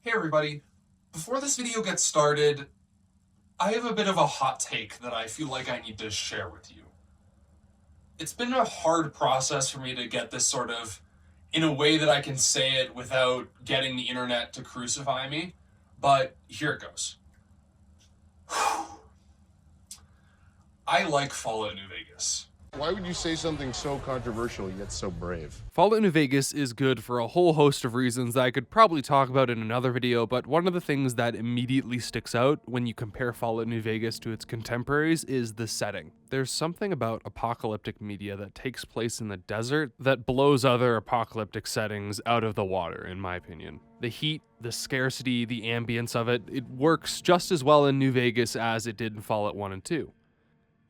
Hey everybody, before this video gets started, I have a bit of a hot take that I feel like I need to share with you. It's been a hard process for me to get this sort of in a way that I can say it without getting the internet to crucify me, but here it goes. I like Fallout New Vegas. Why would you say something so controversial yet so brave? Fallout New Vegas is good for a whole host of reasons that I could probably talk about in another video, but one of the things that immediately sticks out when you compare Fallout New Vegas to its contemporaries is the setting. There's something about apocalyptic media that takes place in the desert that blows other apocalyptic settings out of the water, in my opinion. The heat, the scarcity, the ambience of it, it works just as well in New Vegas as it did in Fallout 1 and 2.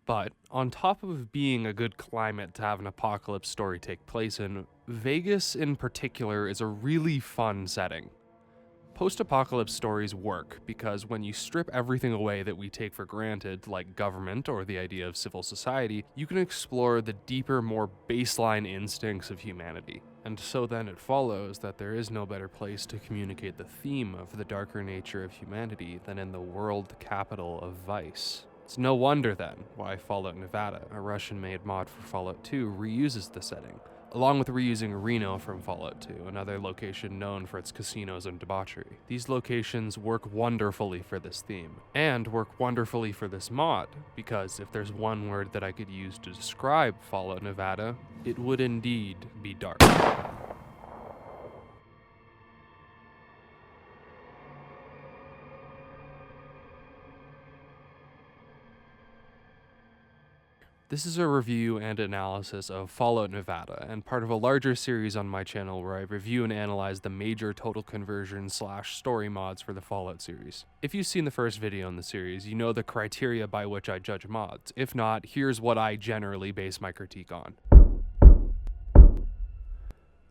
But, on top of being a good climate to have an apocalypse story take place in, Vegas in particular is a really fun setting. Post-apocalypse stories work because when you strip everything away that we take for granted, like government or the idea of civil society, you can explore the deeper, more baseline instincts of humanity. And so then it follows that there is no better place to communicate the theme of the darker nature of humanity than in the world capital of vice. It's no wonder then why Fallout Nevada, a Russian-made mod for Fallout 2, reuses the setting, along with reusing Reno from Fallout 2, another location known for its casinos and debauchery. These locations work wonderfully for this theme, and work wonderfully for this mod, because if there's one word that I could use to describe Fallout Nevada, it would indeed be dark. This is a review and analysis of Fallout Nevada, and part of a larger series on my channel where I review and analyze the major total conversion / story mods for the Fallout series. If you've seen the first video in the series, you know the criteria by which I judge mods. If not, here's what I generally base my critique on.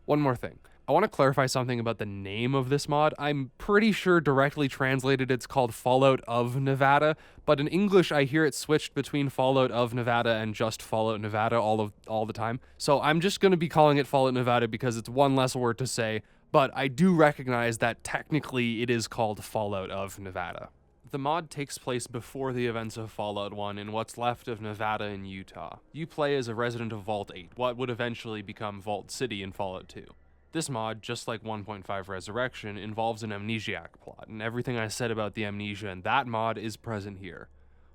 One more thing. I want to clarify something about the name of this mod. I'm pretty sure directly translated it's called Fallout of Nevada, but in English I hear it switched between Fallout of Nevada and just Fallout Nevada all the time. So I'm just going to be calling it Fallout Nevada because it's one less word to say, but I do recognize that technically it is called Fallout of Nevada. The mod takes place before the events of Fallout 1 in what's left of Nevada and Utah. You play as a resident of Vault 8, what would eventually become Vault City in Fallout 2. This mod, just like 1.5 Resurrection, involves an amnesiac plot, and everything I said about the amnesia in that mod is present here.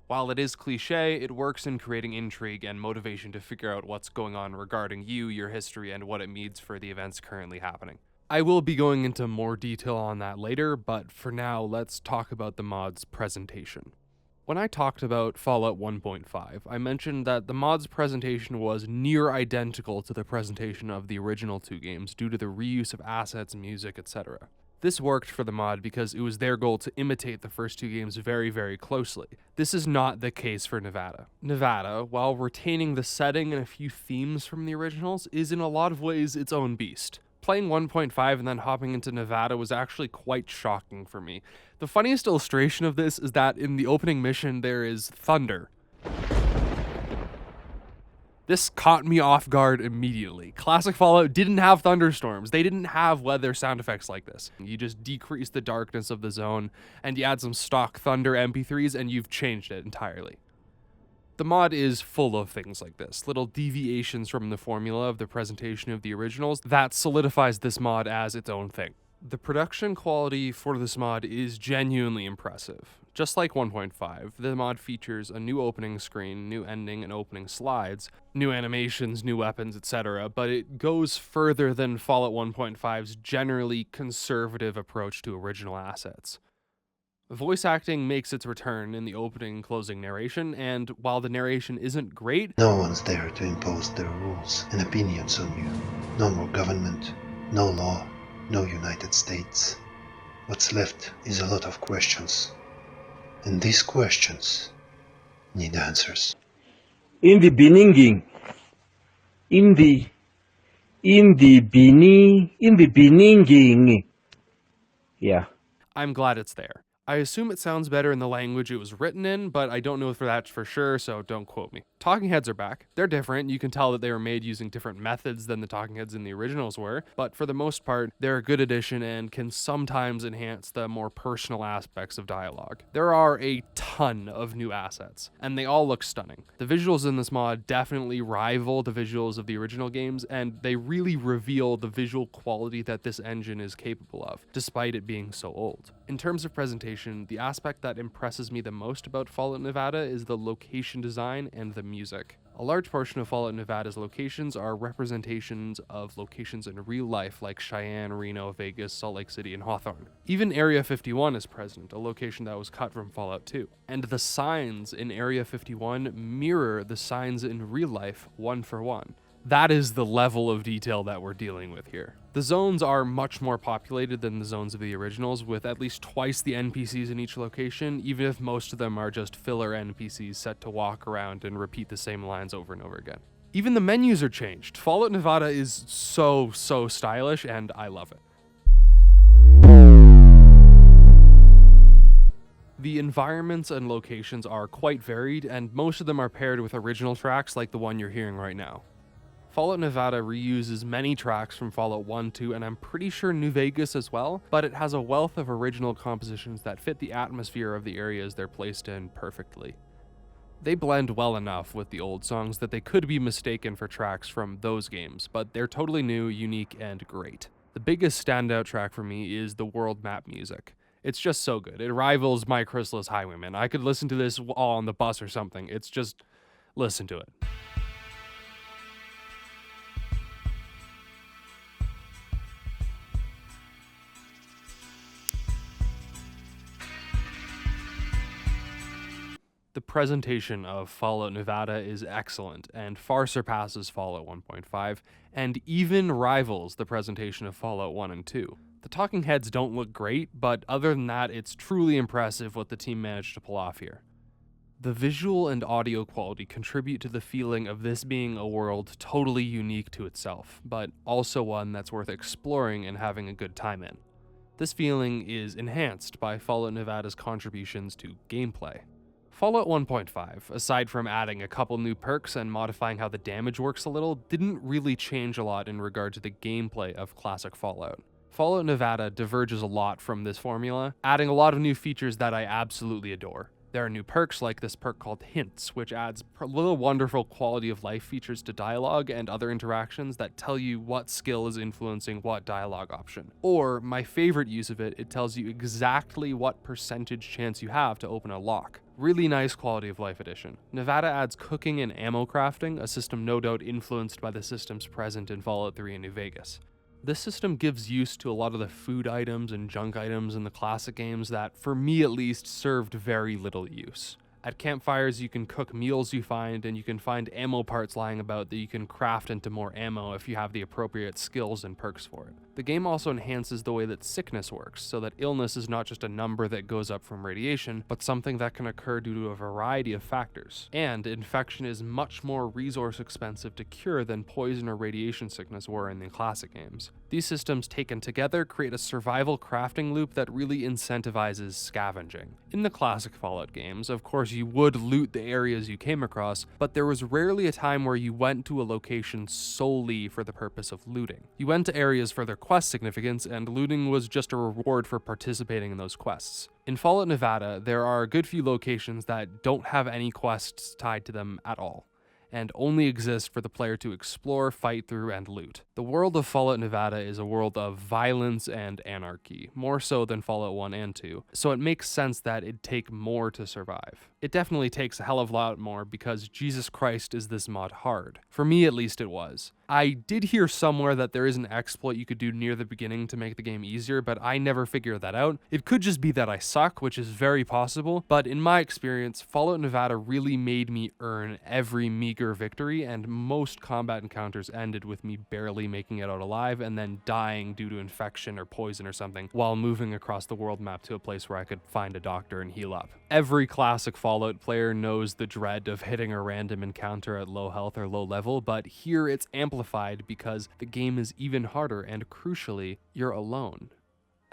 While it is cliché, it works in creating intrigue and motivation to figure out what's going on regarding you, your history, and what it means for the events currently happening. I will be going into more detail on that later, but for now, let's talk about the mod's presentation. When I talked about Fallout 1.5, I mentioned that the mod's presentation was near identical to the presentation of the original two games due to the reuse of assets, music, etc. This worked for the mod because it was their goal to imitate the first two games very, very closely. This is not the case for Nevada. Nevada, while retaining the setting and a few themes from the originals, is in a lot of ways its own beast. Playing 1.5 and then hopping into Nevada was actually quite shocking for me. The funniest illustration of this is that in the opening mission there is thunder. This caught me off guard immediately. Classic Fallout didn't have thunderstorms. They didn't have weather sound effects like this. You just decrease the darkness of the zone and you add some stock thunder MP3s and you've changed it entirely. The mod is full of things like this, little deviations from the formula of the presentation of the originals that solidifies this mod as its own thing. The production quality for this mod is genuinely impressive. Just like 1.5, the mod features a new opening screen, new ending and opening slides, new animations, new weapons, etc., but it goes further than Fallout 1.5's generally conservative approach to original assets. Voice acting makes its return in the opening and closing narration, and while the narration isn't great, no one's there to impose their rules and opinions on you. No more government, no law, no United States. What's left is a lot of questions. And these questions need answers. In the beginning, yeah. I'm glad it's there. I assume it sounds better in the language it was written in, but I don't know for that for sure, so don't quote me. Talking heads are back. They're different. You can tell that they were made using different methods than the talking heads in the originals were, but for the most part, they're a good addition and can sometimes enhance the more personal aspects of dialogue. There are a ton of new assets, and they all look stunning. The visuals in this mod definitely rival the visuals of the original games, and they really reveal the visual quality that this engine is capable of, despite it being so old. In terms of presentation, the aspect that impresses me the most about Fallout Nevada is the location design and the music. A large portion of Fallout Nevada's locations are representations of locations in real life like Cheyenne, Reno, Vegas, Salt Lake City, and Hawthorne. Even Area 51 is present, a location that was cut from Fallout 2. And the signs in Area 51 mirror the signs in real life one for one. That is the level of detail that we're dealing with here. The zones are much more populated than the zones of the originals, with at least twice the NPCs in each location, even if most of them are just filler NPCs set to walk around and repeat the same lines over and over again. Even the menus are changed. Fallout Nevada is so stylish, and I love it. The environments and locations are quite varied, and most of them are paired with original tracks like the one you're hearing right now. Fallout Nevada reuses many tracks from Fallout 1, 2, and I'm pretty sure New Vegas as well, but it has a wealth of original compositions that fit the atmosphere of the areas they're placed in perfectly. They blend well enough with the old songs that they could be mistaken for tracks from those games, but they're totally new, unique, and great. The biggest standout track for me is the world map music. It's just so good. It rivals My Chrysalis Highwayman. I could listen to this all on the bus or something. It's just, listen to it. The presentation of Fallout Nevada is excellent and far surpasses Fallout 1.5 and even rivals the presentation of Fallout 1 and 2. The talking heads don't look great, but other than that, it's truly impressive what the team managed to pull off here. The visual and audio quality contribute to the feeling of this being a world totally unique to itself, but also one that's worth exploring and having a good time in. This feeling is enhanced by Fallout Nevada's contributions to gameplay. Fallout 1.5, aside from adding a couple new perks and modifying how the damage works a little, didn't really change a lot in regard to the gameplay of classic Fallout. Fallout Nevada diverges a lot from this formula, adding a lot of new features that I absolutely adore. There are new perks like this perk called Hints, which adds little wonderful quality of life features to dialogue and other interactions that tell you what skill is influencing what dialogue option. Or, my favorite use of it, it tells you exactly what percentage chance you have to open a lock. Really nice quality of life addition. Nevada adds cooking and ammo crafting, a system no doubt influenced by the systems present in Fallout 3 and New Vegas. This system gives use to a lot of the food items and junk items in the classic games that, for me at least, served very little use. At campfires, you can cook meals you find, and you can find ammo parts lying about that you can craft into more ammo if you have the appropriate skills and perks for it. The game also enhances the way that sickness works, so that illness is not just a number that goes up from radiation, but something that can occur due to a variety of factors. And infection is much more resource expensive to cure than poison or radiation sickness were in the classic games. These systems taken together create a survival crafting loop that really incentivizes scavenging. In the classic Fallout games, of course you would loot the areas you came across, but there was rarely a time where you went to a location solely for the purpose of looting. You went to areas for their quest significance, and looting was just a reward for participating in those quests. In Fallout Nevada, there are a good few locations that don't have any quests tied to them at all, and only exist for the player to explore, fight through, and loot. The world of Fallout Nevada is a world of violence and anarchy, more so than Fallout 1 and 2, so it makes sense that it'd take more to survive. It definitely takes a hell of a lot more because Jesus Christ is this mod hard. For me at least it was. I did hear somewhere that there is an exploit you could do near the beginning to make the game easier, but I never figured that out. It could just be that I suck, which is very possible, but in my experience, Fallout Nevada really made me earn every meager victory, and most combat encounters ended with me barely making it out alive and then dying due to infection or poison or something while moving across the world map to a place where I could find a doctor and heal up. Every classic Fallout player knows the dread of hitting a random encounter at low health or low level, but here it's amplified because the game is even harder and, crucially, you're alone.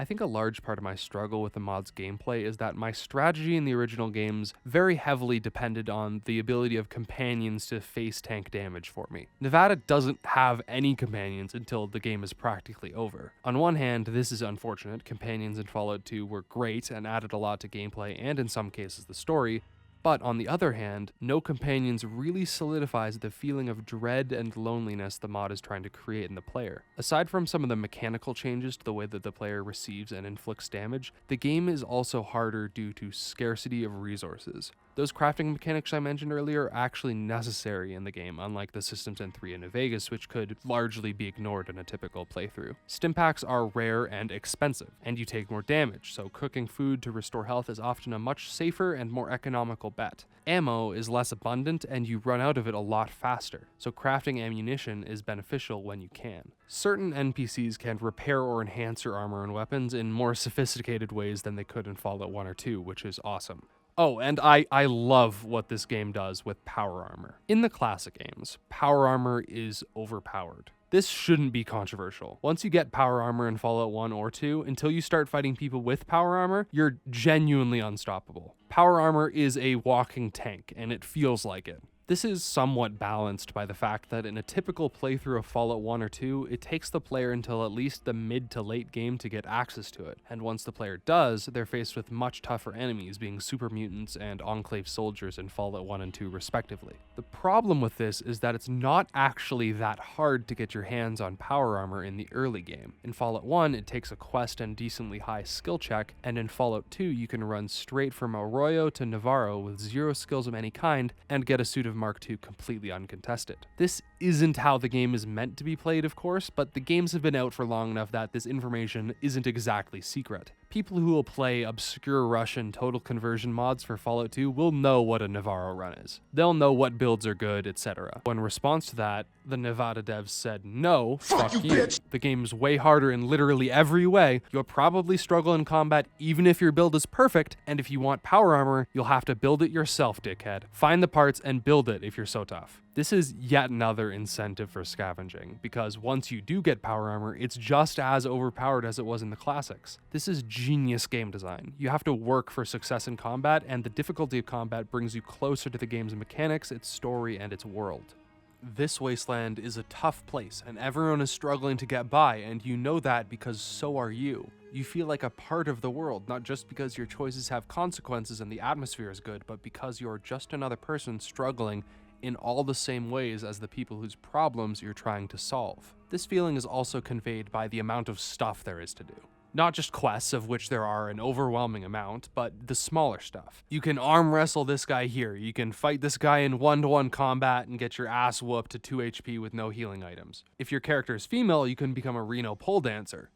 I think a large part of my struggle with the mod's gameplay is that my strategy in the original games very heavily depended on the ability of companions to face tank damage for me. Nevada doesn't have any companions until the game is practically over. On one hand, this is unfortunate. Companions in Fallout 2 were great and added a lot to gameplay and in some cases the story, but on the other hand, no companions really solidifies the feeling of dread and loneliness the mod is trying to create in the player. Aside from some of the mechanical changes to the way that the player receives and inflicts damage, the game is also harder due to scarcity of resources. Those crafting mechanics I mentioned earlier are actually necessary in the game, unlike the systems in 3 and New Vegas, which could largely be ignored in a typical playthrough. Stimpaks are rare and expensive, and you take more damage, so cooking food to restore health is often a much safer and more economical bet. Ammo is less abundant, and you run out of it a lot faster, so crafting ammunition is beneficial when you can. Certain NPCs can repair or enhance your armor and weapons in more sophisticated ways than they could in Fallout 1 or 2, which is awesome. Oh, and I love what this game does with power armor. In the classic games, power armor is overpowered. This shouldn't be controversial. Once you get power armor in Fallout 1 or 2, until you start fighting people with power armor, you're genuinely unstoppable. Power armor is a walking tank, and it feels like it. This is somewhat balanced by the fact that in a typical playthrough of Fallout 1 or 2, it takes the player until at least the mid to late game to get access to it, and once the player does, they're faced with much tougher enemies, being super mutants and Enclave soldiers in Fallout 1 and 2 respectively. The problem with this is that it's not actually that hard to get your hands on power armor in the early game. In Fallout 1, it takes a quest and decently high skill check, and in Fallout 2, you can run straight from Arroyo to Navarro with 0 skills of any kind and get a suit of Mark II completely uncontested. This isn't how the game is meant to be played, of course, but the games have been out for long enough that this information isn't exactly secret. People who will play obscure Russian total conversion mods for Fallout 2 will know what a Navarro run is. They'll know what builds are good, etc. In response to that, the Nevada devs said, no, fuck you. Bitch. The game's way harder in literally every way. You'll probably struggle in combat even if your build is perfect, and if you want power armor, you'll have to build it yourself, dickhead. Find the parts and build it if you're so tough. This is yet another incentive for scavenging, because once you do get power armor, it's just as overpowered as it was in the classics. This is genius game design. You have to work for success in combat, and the difficulty of combat brings you closer to the game's mechanics, its story, and its world. This wasteland is a tough place, and everyone is struggling to get by, and you know that because so are you. You feel like a part of the world, not just because your choices have consequences and the atmosphere is good, but because you're just another person struggling in all the same ways as the people whose problems you're trying to solve. This feeling is also conveyed by the amount of stuff there is to do. Not just quests, of which there are an overwhelming amount, but the smaller stuff. You can arm wrestle this guy here, you can fight this guy in 1-to-1 combat and get your ass whooped to 2 HP with no healing items. If your character is female, you can become a Reno pole dancer.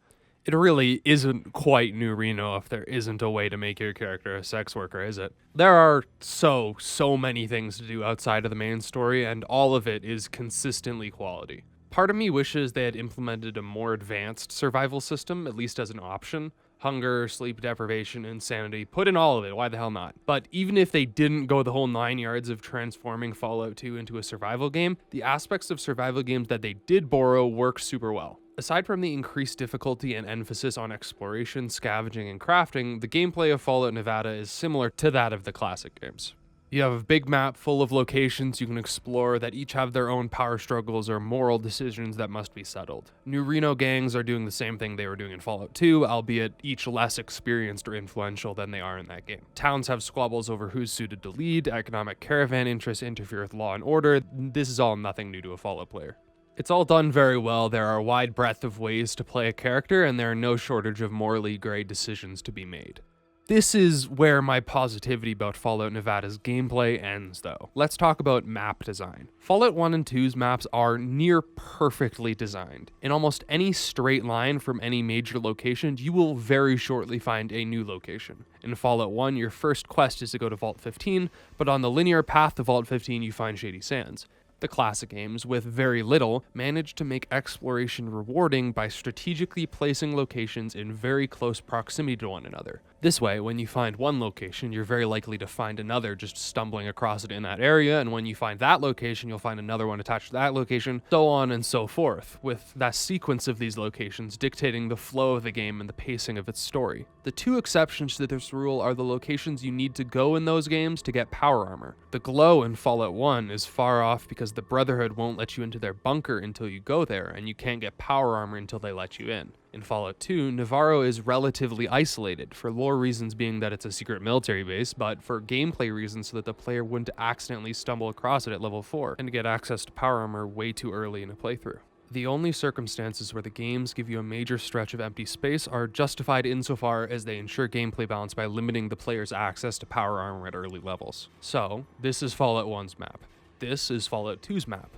It really isn't quite New Reno if there isn't a way to make your character a sex worker, is it? There are so many things to do outside of the main story, and all of it is consistently quality. Part of me wishes they had implemented a more advanced survival system, at least as an option. Hunger, sleep deprivation, insanity, put in all of it, why the hell not? But even if they didn't go the whole 9 yards of transforming Fallout 2 into a survival game, the aspects of survival games that they did borrow work super well. Aside from the increased difficulty and emphasis on exploration, scavenging, and crafting, the gameplay of Fallout Nevada is similar to that of the classic games. You have a big map full of locations you can explore that each have their own power struggles or moral decisions that must be settled. New Reno gangs are doing the same thing they were doing in Fallout 2, albeit each less experienced or influential than they are in that game. Towns have squabbles over who's suited to lead, economic caravan interests interfere with law and order. This is all nothing new to a Fallout player. It's all done very well. There are a wide breadth of ways to play a character, and there are no shortage of morally gray decisions to be made. This is where my positivity about Fallout Nevada's gameplay ends, though. Let's talk about map design. Fallout 1 and 2's maps are near perfectly designed. In almost any straight line from any major location, you will very shortly find a new location. In Fallout 1, your first quest is to go to Vault 15, but on the linear path to Vault 15, you find Shady Sands. The classic games, with very little, managed to make exploration rewarding by strategically placing locations in very close proximity to one another. This way, when you find one location, you're very likely to find another just stumbling across it in that area, and when you find that location, you'll find another one attached to that location, so on and so forth, with that sequence of these locations dictating the flow of the game and the pacing of its story. The two exceptions to this rule are the locations you need to go in those games to get power armor. The glow in Fallout 1 is far off because the Brotherhood won't let you into their bunker until you go there, and you can't get power armor until they let you in. In Fallout 2, Navarro is relatively isolated, for lore reasons being that it's a secret military base, but for gameplay reasons so that the player wouldn't accidentally stumble across it at level 4 and get access to power armor way too early in a playthrough. The only circumstances where the games give you a major stretch of empty space are justified insofar as they ensure gameplay balance by limiting the player's access to power armor at early levels. So, this is Fallout 1's map. This is Fallout 2's map.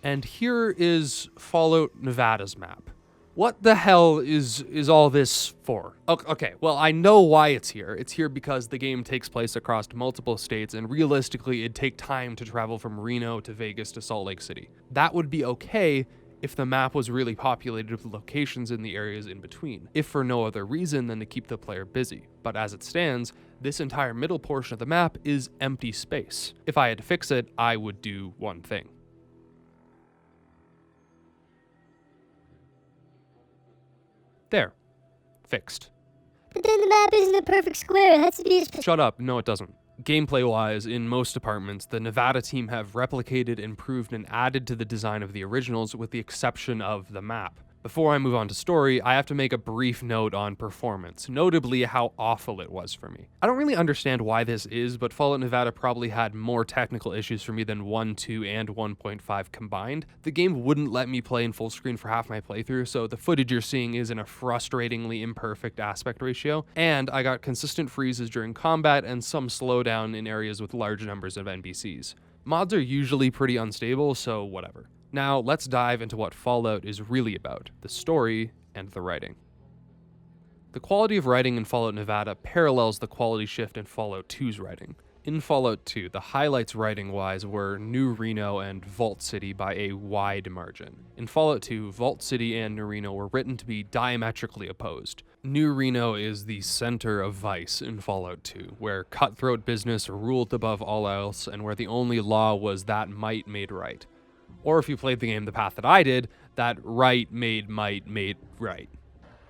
And here is Fallout Nevada's map. What the hell is all this for? Okay, well, I know why it's here. It's here because the game takes place across multiple states, and realistically, it'd take time to travel from Reno to Vegas to Salt Lake City. That would be okay if the map was really populated with locations in the areas in between, if for no other reason than to keep the player busy. But as it stands, this entire middle portion of the map is empty space. If I had to fix it, I would do one thing. There. Fixed. But then the map isn't a perfect square. It has to be a... Shut up. No, it doesn't. Gameplay-wise, in most departments, the Nevada team have replicated, improved, and added to the design of the originals with the exception of the map. Before I move on to story, I have to make a brief note on performance, notably how awful it was for me. I don't really understand why this is, but Fallout Nevada probably had more technical issues for me than 1, 2, and 1.5 combined. The game wouldn't let me play in full screen for half my playthrough, so the footage you're seeing is in a frustratingly imperfect aspect ratio, and I got consistent freezes during combat and some slowdown in areas with large numbers of NPCs. Mods are usually pretty unstable, so whatever. Now, let's dive into what Fallout is really about, the story and the writing. The quality of writing in Fallout Nevada parallels the quality shift in Fallout 2's writing. In Fallout 2, the highlights writing-wise were New Reno and Vault City by a wide margin. In Fallout 2, Vault City and New Reno were written to be diametrically opposed. New Reno is the center of vice in Fallout 2, where cutthroat business ruled above all else and where the only law was that might made right. Or if you played the game the path that I did, that right made might made right.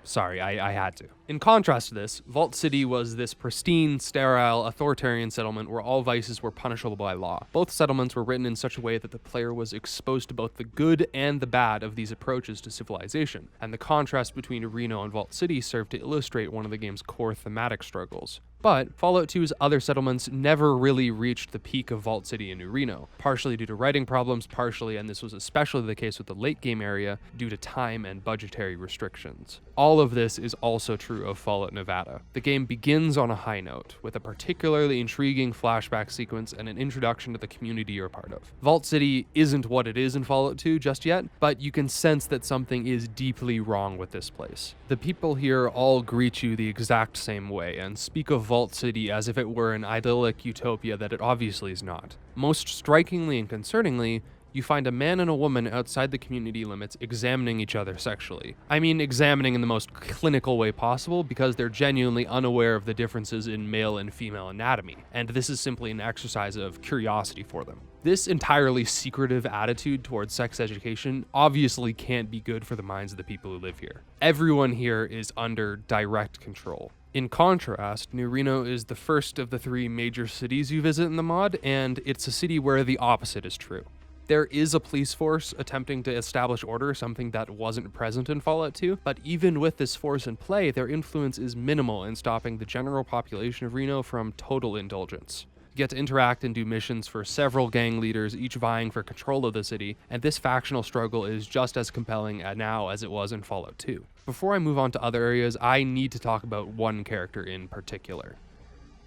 Sorry, I had to. In contrast to this, Vault City was this pristine, sterile, authoritarian settlement where all vices were punishable by law. Both settlements were written in such a way that the player was exposed to both the good and the bad of these approaches to civilization, and the contrast between Reno and Vault City served to illustrate one of the game's core thematic struggles. But Fallout 2's other settlements never really reached the peak of Vault City and New Reno, partially due to writing problems, partially, and this was especially the case with the late game area, due to time and budgetary restrictions. All of this is also true of Fallout Nevada. The game begins on a high note, with a particularly intriguing flashback sequence and an introduction to the community you're part of. Vault City isn't what it is in Fallout 2 just yet, but you can sense that something is deeply wrong with this place. The people here all greet you the exact same way, and speak of Vault City as if it were an idyllic utopia that it obviously is not. Most strikingly and concerningly, you find a man and a woman outside the community limits examining each other sexually. I mean examining in the most clinical way possible because they're genuinely unaware of the differences in male and female anatomy, and this is simply an exercise of curiosity for them. This entirely secretive attitude towards sex education obviously can't be good for the minds of the people who live here. Everyone here is under direct control. In contrast, New Reno is the first of the 3 major cities you visit in the mod, and it's a city where the opposite is true. There is a police force attempting to establish order, something that wasn't present in Fallout 2, but even with this force in play, their influence is minimal in stopping the general population of Reno from total indulgence. You get to interact and do missions for several gang leaders, each vying for control of the city, and this factional struggle is just as compelling now as it was in Fallout 2. Before I move on to other areas, I need to talk about one character in particular.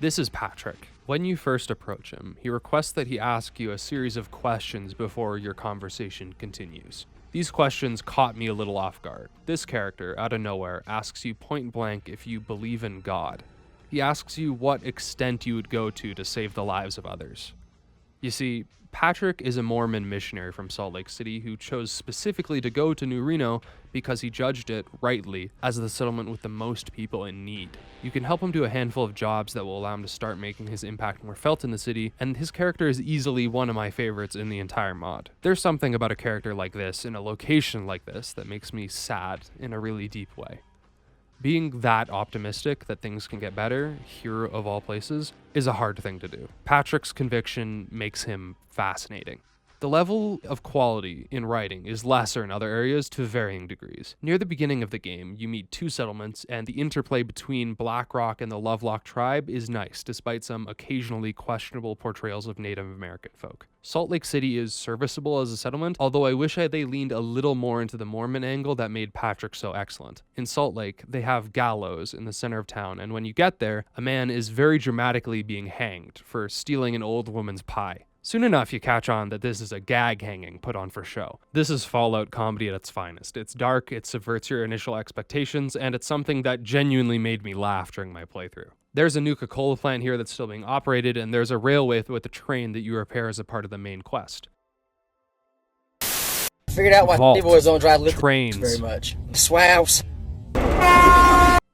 This is Patrick. When you first approach him, he requests that he ask you a series of questions before your conversation continues. These questions caught me a little off guard. This character, out of nowhere, asks you point blank if you believe in God. He asks you what extent you would go to save the lives of others. You see, Patrick is a Mormon missionary from Salt Lake City who chose specifically to go to New Reno because he judged it, rightly, as the settlement with the most people in need. You can help him do a handful of jobs that will allow him to start making his impact more felt in the city, and his character is easily one of my favorites in the entire mod. There's something about a character like this, in a location like this, that makes me sad in a really deep way. Being that optimistic that things can get better, here of all places, is a hard thing to do. Patrick's conviction makes him fascinating. The level of quality in writing is lesser in other areas to varying degrees. Near the beginning of the game, you meet two settlements, and the interplay between Blackrock and the Lovelock tribe is nice, despite some occasionally questionable portrayals of Native American folk. Salt Lake City is serviceable as a settlement, although I wish they leaned a little more into the Mormon angle that made Patrick so excellent. In Salt Lake, they have gallows in the center of town, and when you get there, a man is very dramatically being hanged for stealing an old woman's pie. Soon enough, you catch on that this is a gag hanging put on for show. This is Fallout comedy at its finest. It's dark, it subverts your initial expectations, and it's something that genuinely made me laugh during my playthrough. There's a Nuka-Cola plant here that's still being operated, and there's a railway with a train that you repair as a part of the main quest. Figured out why Vault. boys don't drive lift Trains. very much. Swaps.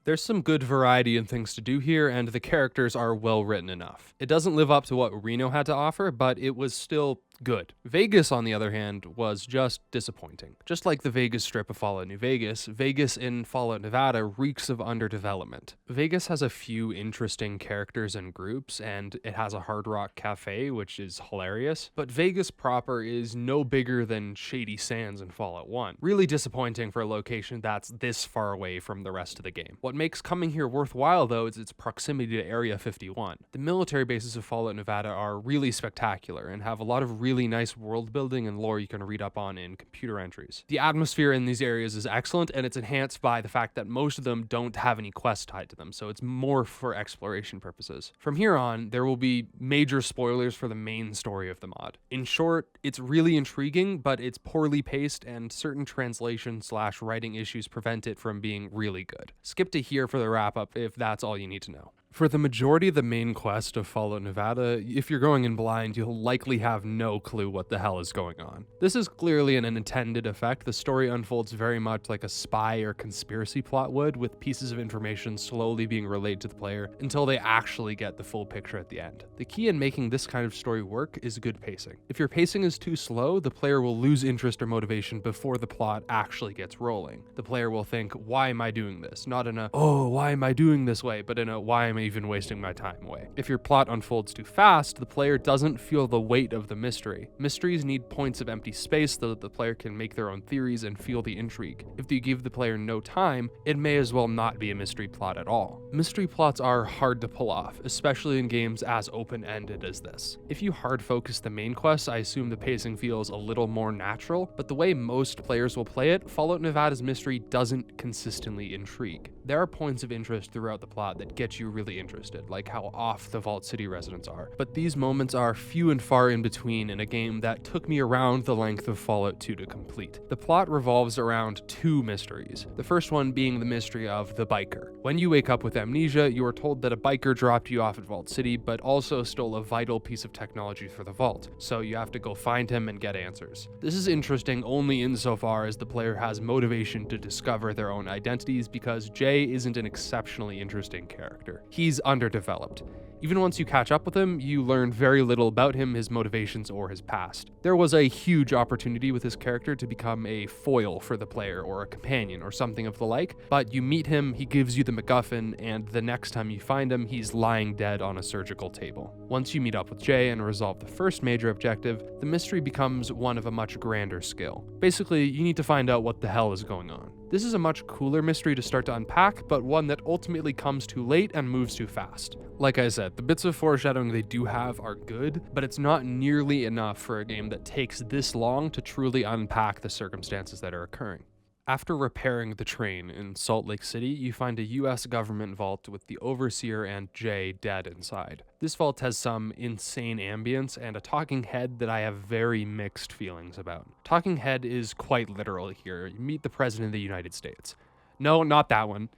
There's some good variety and things to do here, and the characters are well written enough. It doesn't live up to what Reno had to offer, but it was still good. Vegas, on the other hand, was just disappointing. Just like the Vegas strip of Fallout New Vegas, Vegas in Fallout Nevada reeks of underdevelopment. Vegas has a few interesting characters and groups, and it has a Hard Rock Cafe, which is hilarious, but Vegas proper is no bigger than Shady Sands in Fallout 1. Really disappointing for a location that's this far away from the rest of the game. What makes coming here worthwhile, though, is its proximity to Area 51. The military bases of Fallout Nevada are really spectacular and have a lot of really nice world building and lore you can read up on in computer entries. The atmosphere in these areas is excellent, and it's enhanced by the fact that most of them don't have any quests tied to them, so it's more for exploration purposes. From here on, there will be major spoilers for the main story of the mod. In short, it's really intriguing, but it's poorly paced, and certain translation/writing issues prevent it from being really good. Skip to here for the wrap-up if that's all you need to know. For the majority of the main quest of Fallout Nevada, if you're going in blind, you'll likely have no clue what the hell is going on. This is clearly an intended effect. The story unfolds very much like a spy or conspiracy plot would, with pieces of information slowly being relayed to the player until they actually get the full picture at the end. The key in making this kind of story work is good pacing. If your pacing is too slow, the player will lose interest or motivation before the plot actually gets rolling. The player will think, why am I doing this? Not in a, oh, why am I doing this way, but in a, why am I even wasting my time way. If your plot unfolds too fast, the player doesn't feel the weight of the mystery. Mysteries need points of empty space so that the player can make their own theories and feel the intrigue. If you give the player no time, it may as well not be a mystery plot at all. Mystery plots are hard to pull off, especially in games as open-ended as this. If you hard focus the main quest, I assume the pacing feels a little more natural, but the way most players will play it, Fallout Nevada's mystery doesn't consistently intrigue. There are points of interest throughout the plot that get you really interested, like how off the Vault City residents are, but these moments are few and far in between in a game that took me around the length of Fallout 2 to complete. The plot revolves around two mysteries, the first one being the mystery of the biker. When you wake up with amnesia, you are told that a biker dropped you off at Vault City, but also stole a vital piece of technology for the Vault, so you have to go find him and get answers. This is interesting only insofar as the player has motivation to discover their own identities, because Jay isn't an exceptionally interesting character. He's underdeveloped. Even once you catch up with him, you learn very little about him, his motivations, or his past. There was a huge opportunity with his character to become a foil for the player, or a companion, or something of the like, but you meet him, he gives you the MacGuffin, and the next time you find him, he's lying dead on a surgical table. Once you meet up with Jay and resolve the first major objective, the mystery becomes one of a much grander scale. Basically, you need to find out what the hell is going on. This is a much cooler mystery to start to unpack, but one that ultimately comes too late and moves too fast. Like I said, the bits of foreshadowing they do have are good, but it's not nearly enough for a game that takes this long to truly unpack the circumstances that are occurring. After repairing the train in Salt Lake City, you find a US government vault with the Overseer and Jay dead inside. This vault has some insane ambience and a talking head that I have very mixed feelings about. Talking head is quite literal here. You meet the President of the United States. No, not that one.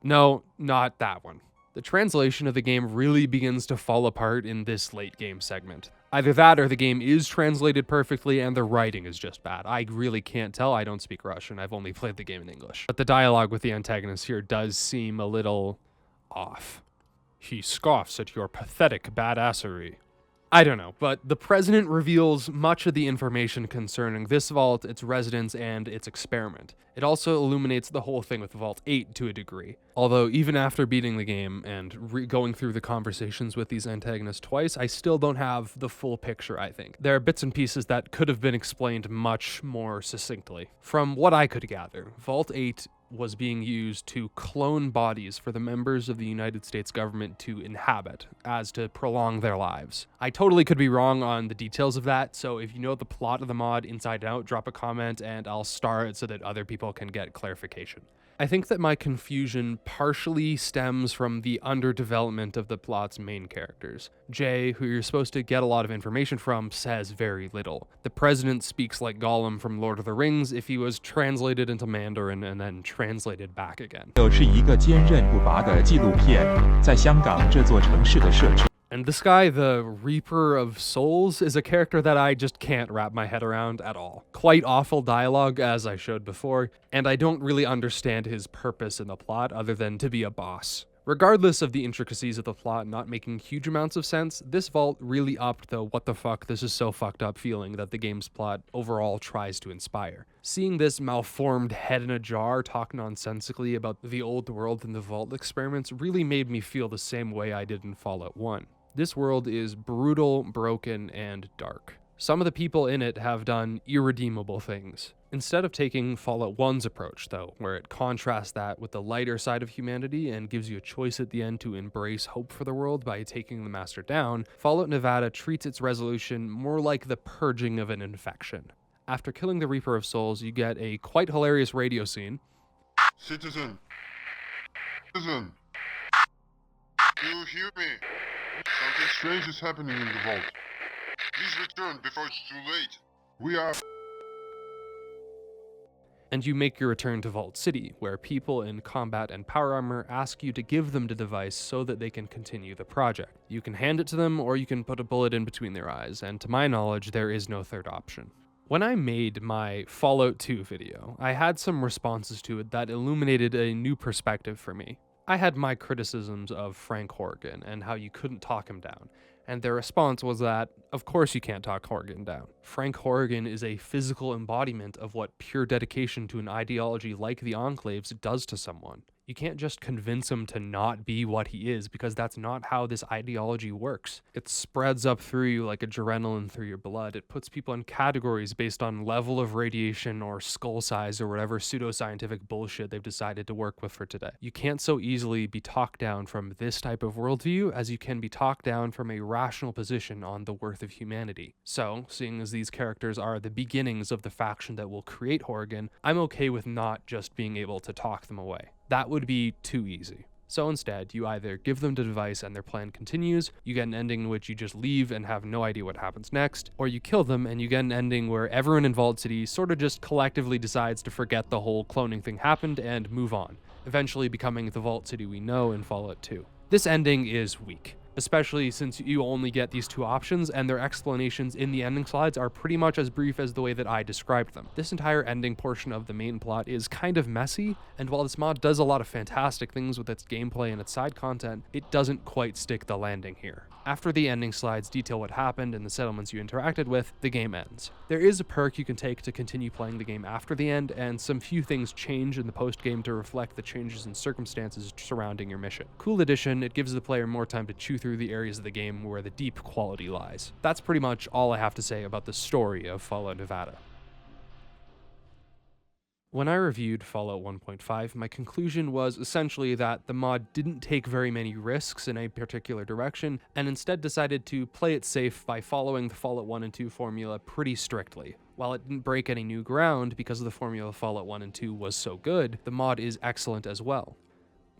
No, not that one. The translation of the game really begins to fall apart in this late game segment. Either that or the game is translated perfectly and the writing is just bad. I really can't tell. I don't speak Russian. I've only played the game in English. But the dialogue with the antagonist here does seem a little off. He scoffs at your pathetic badassery. I don't know, but the president reveals much of the information concerning this vault, its residents, and its experiment. It also illuminates the whole thing with Vault 8 to a degree. Although, even after beating the game and going through the conversations with these antagonists twice, I still don't have the full picture, I think. There are bits and pieces that could have been explained much more succinctly. From what I could gather, Vault 8 was being used to clone bodies for the members of the United States government to inhabit, as to prolong their lives. I totally could be wrong on the details of that, so if you know the plot of the mod inside out, drop a comment and I'll star it so that other people can get clarification. I think that my confusion partially stems from the underdevelopment of the plot's main characters. Jay, who you're supposed to get a lot of information from, says very little. The president speaks like Gollum from Lord of the Rings if he was translated into Mandarin and then translated back again. 是一个坚韧不拔的纪录片，在香港这座城市的设置。 And this guy, the Reaper of Souls, is a character that I just can't wrap my head around at all. Quite awful dialogue, as I showed before, and I don't really understand his purpose in the plot other than to be a boss. Regardless of the intricacies of the plot not making huge amounts of sense, this vault really upped the what the fuck this is so fucked up feeling that the game's plot overall tries to inspire. Seeing this malformed head in a jar talk nonsensically about the old world and the vault experiments really made me feel the same way I did in Fallout 1. This world is brutal, broken, and dark. Some of the people in it have done irredeemable things. Instead of taking Fallout 1's approach, though, where it contrasts that with the lighter side of humanity and gives you a choice at the end to embrace hope for the world by taking the Master down, Fallout Nevada treats its resolution more like the purging of an infection. After killing the Reaper of Souls, you get a quite hilarious radio scene. Citizen. Citizen. Do you hear me? Something strange is happening in the vault. Please return before it's too late. We are... And you make your return to Vault City, where people in combat and power armor ask you to give them the device so that they can continue the project. You can hand it to them, or you can put a bullet in between their eyes, and to my knowledge, there is no third option. When I made my Fallout 2 video, I had some responses to it that illuminated a new perspective for me. I had my criticisms of Frank Horgan and how you couldn't talk him down, and their response was that, of course you can't talk Horgan down. Frank Horgan is a physical embodiment of what pure dedication to an ideology like the Enclave's does to someone. You can't just convince him to not be what he is, because that's not how this ideology works. It spreads up through you like adrenaline through your blood. It puts people in categories based on level of radiation or skull size or whatever pseudoscientific bullshit they've decided to work with for today. You can't so easily be talked down from this type of worldview as you can be talked down from a rational position on the worth of humanity. So, seeing as these characters are the beginnings of the faction that will create Horgan, I'm okay with not just being able to talk them away. That would be too easy. So instead, you either give them the device and their plan continues, you get an ending in which you just leave and have no idea what happens next, or you kill them and you get an ending where everyone in Vault City sort of just collectively decides to forget the whole cloning thing happened and move on, eventually becoming the Vault City we know in Fallout 2. This ending is weak, especially since you only get these two options and their explanations in the ending slides are pretty much as brief as the way that I described them. This entire ending portion of the main plot is kind of messy, and while this mod does a lot of fantastic things with its gameplay and its side content, it doesn't quite stick the landing here. After the ending slides detail what happened and the settlements you interacted with, the game ends. There is a perk you can take to continue playing the game after the end, and some few things change in the post-game to reflect the changes in circumstances surrounding your mission. Cool addition, it gives the player more time to chew through the areas of the game where the deep quality lies. That's pretty much all I have to say about the story of Fallout Nevada. When I reviewed Fallout 1.5, my conclusion was essentially that the mod didn't take very many risks in a particular direction, and instead decided to play it safe by following the Fallout 1 and 2 formula pretty strictly. While it didn't break any new ground because the formula of Fallout 1 and 2 was so good, the mod is excellent as well.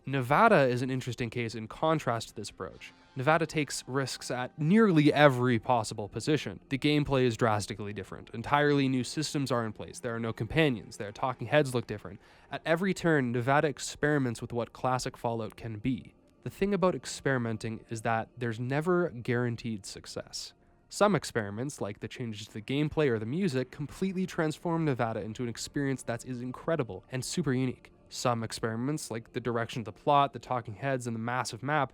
Nevada is an interesting case in contrast to this approach. Nevada takes risks at nearly every possible position. The gameplay is drastically different. Entirely new systems are in place. There are no companions. Their talking heads look different. At every turn, Nevada experiments with what classic Fallout can be. The thing about experimenting is that there's never guaranteed success. Some experiments, like the changes to the gameplay or the music, completely transform Nevada into an experience that is incredible and super unique. Some experiments, like the direction of the plot, the talking heads, and the massive map,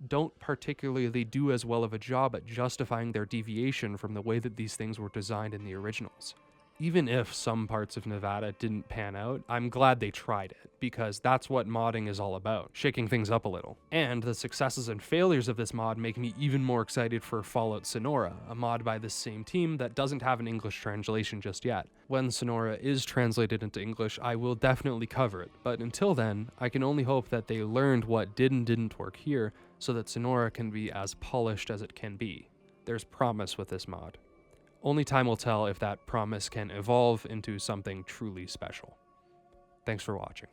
don't particularly do as well of a job at justifying their deviation from the way that these things were designed in the originals. Even if some parts of Nevada didn't pan out, I'm glad they tried it, because that's what modding is all about, shaking things up a little. And the successes and failures of this mod make me even more excited for Fallout Sonora, a mod by this same team that doesn't have an English translation just yet. When Sonora is translated into English, I will definitely cover it, but until then, I can only hope that they learned what did and didn't work here, so that Sonora can be as polished as it can be. There's promise with this mod. Only time will tell if that promise can evolve into something truly special. Thanks for watching.